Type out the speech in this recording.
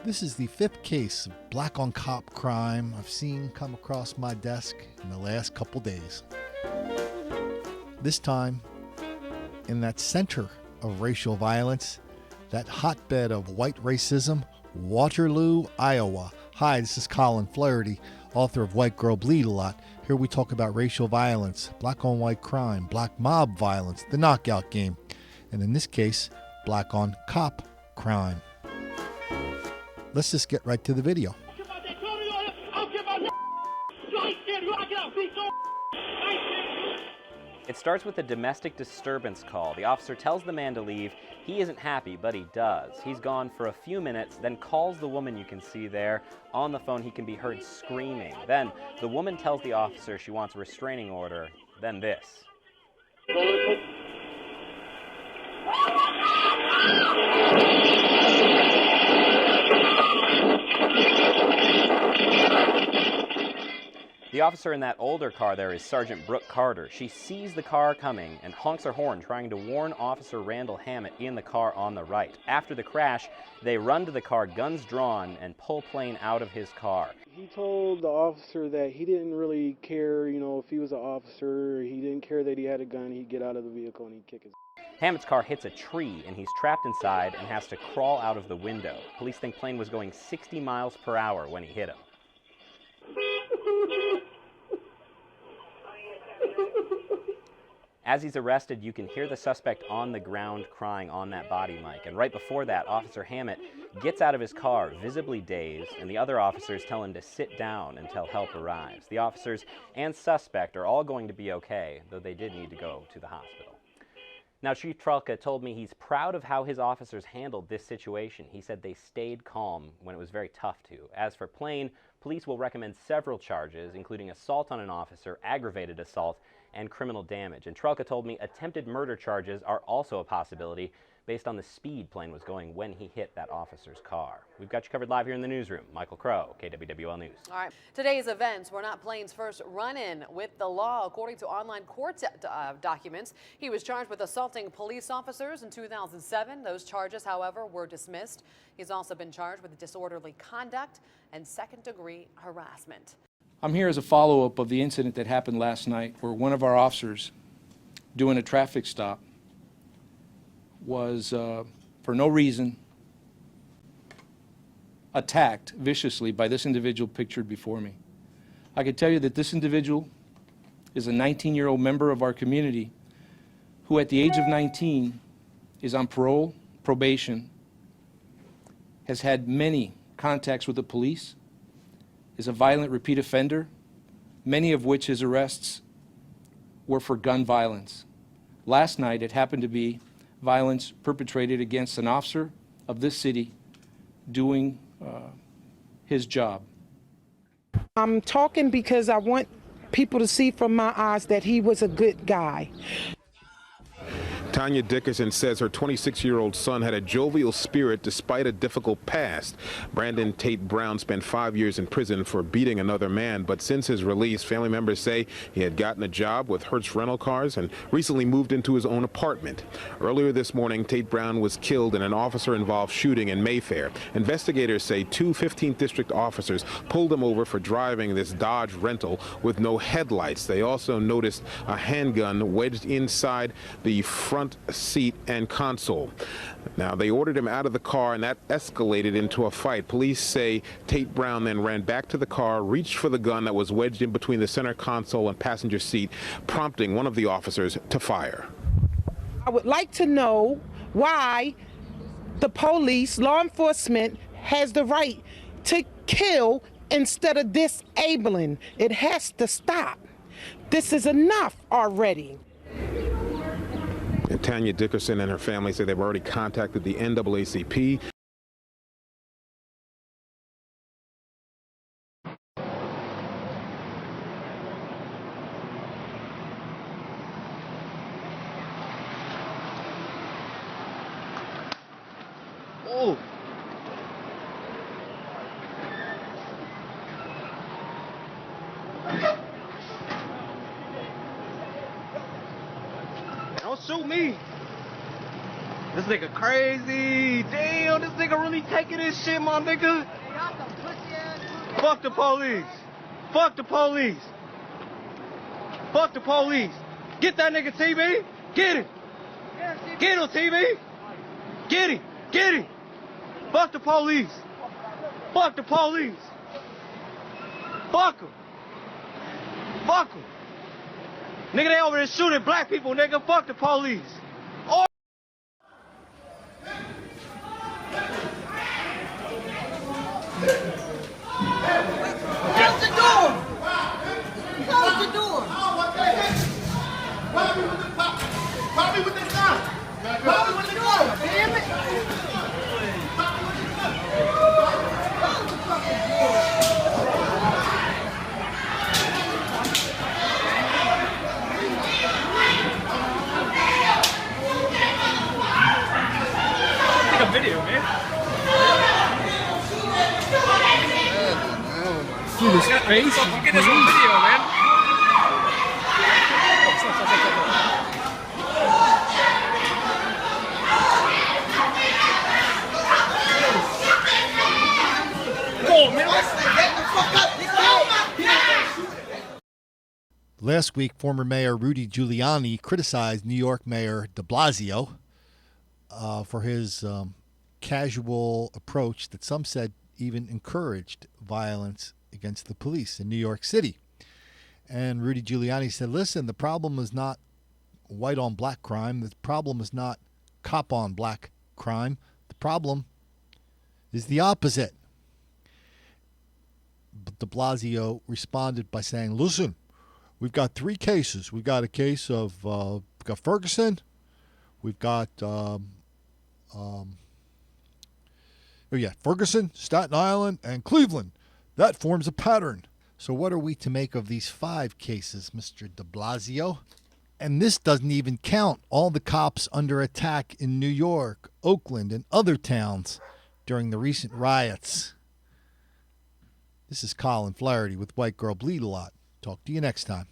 This is the fifth case of black on cop crime I've seen come across my desk in the last couple days. This time, in that center of racial violence, that hotbed of white racism, Waterloo, Iowa. Hi, this is Colin Flaherty, author of White Girl Bleed a Lot. Here we talk about racial violence, black on white crime, black mob violence, the knockout game, and in this case, black on cop crime. Let's just get right to the video. It starts with a domestic disturbance call. The officer tells the man to leave. He isn't happy, but he does. He's gone for a few minutes, then calls the woman you can see there. On the phone, he can be heard screaming. Then the woman tells the officer she wants a restraining order. Then this. The officer in that older car there is Sergeant Brooke Carter. She sees the car coming and honks her horn, trying to warn Officer Randall Hammett in the car on the right. After the crash, they run to the car, guns drawn, and pull Plain out of his car. He told the officer that he didn't really care, if he was an officer, he didn't care that he had a gun, he'd get out of the vehicle and he'd kick his. Hammett's car hits a tree, and he's trapped inside and has to crawl out of the window. Police think Plain was going 60 miles per hour when he hit him. As he's arrested, you can hear the suspect on the ground crying on that body mic. And right before that, Officer Hammett gets out of his car, visibly dazed, and the other officers tell him to sit down until help arrives. The officers and suspect are all going to be okay, though they did need to go to the hospital. Now, Chief Trelka told me he's proud of how his officers handled this situation. He said they stayed calm when it was very tough to. As for Plain, police will recommend several charges, including assault on an officer, aggravated assault, and criminal damage. And Trelka told me attempted murder charges are also a possibility based on the speed Plain was going when he hit that officer's car. We've got you covered live here in the newsroom. Michael Crow, KWWL News. All right. Today's events were not Plain's first run-in with the law. According to online court documents, he was charged with assaulting police officers in 2007. Those charges, however, were dismissed. He's also been charged with disorderly conduct and second-degree harassment. I'm here as a follow-up of the incident that happened last night where one of our officers doing a traffic stop was, for no reason, attacked viciously by this individual pictured before me. I can tell you that this individual is a 19-year-old member of our community who at the age of 19 is on parole, probation, has had many contacts with the police, is a violent repeat offender, many of which his arrests were for gun violence. Last night, it happened to be violence perpetrated against an officer of this city doing his job. I'm talking because I want people to see from my eyes that he was a good guy. Tanya Dickerson says her 26-year-old son had a jovial spirit despite a difficult past. Brandon Tate Brown spent 5 years in prison for beating another man, but since his release, family members say he had gotten a job with Hertz Rental Cars and recently moved into his own apartment. Earlier this morning, Tate Brown was killed in an officer-involved shooting in Mayfair. Investigators say two 15th District officers pulled him over for driving this Dodge rental with no headlights. They also noticed a handgun wedged inside the front seat and console. Now, they ordered him out of the car, and that escalated into a fight. Police say Tate Brown then ran back to the car, reached for the gun that was wedged in between the center console and passenger seat, prompting one of the officers to fire. I would like to know why the police, law enforcement, has the right to kill instead of disabling. It has to stop. This is enough already. And Tanya Dickerson and her family say they've already contacted the NAACP. Oh! Don't shoot me! This nigga crazy. Damn, this nigga really taking this shit, my nigga. Fuck the police. Fuck the police. Fuck the police. Get that nigga, TV. Get him. Get him, TV. Get him. Get him. Fuck the police. Fuck the police. Fuck him. Fuck him. Nigga, they over there shooting black people, nigga. Fuck the police. Oh. Close the door. Close the door. Pop me with the gun. Pop me with the gun. Damn it. Close the fucking door. Take a video, man. See this face? I'm getting this on video, man. Go, man. Get the fuck up. Last week, former Mayor Rudy Giuliani criticized New York Mayor de Blasio for his casual approach that some said even encouraged violence against the police in New York City. And Rudy Giuliani said, listen, the problem is not white on black crime. The problem is not cop on black crime. The problem is the opposite. But de Blasio responded by saying, listen, we've got three cases. We've got a case of we've got Ferguson. We've got Ferguson, Staten Island, and Cleveland. That forms a pattern. So what are we to make of these 5 cases, Mr. de Blasio? And this doesn't even count all the cops under attack in New York, Oakland, and other towns during the recent riots. This is Colin Flaherty with White Girl Bleed a Lot. Talk to you next time.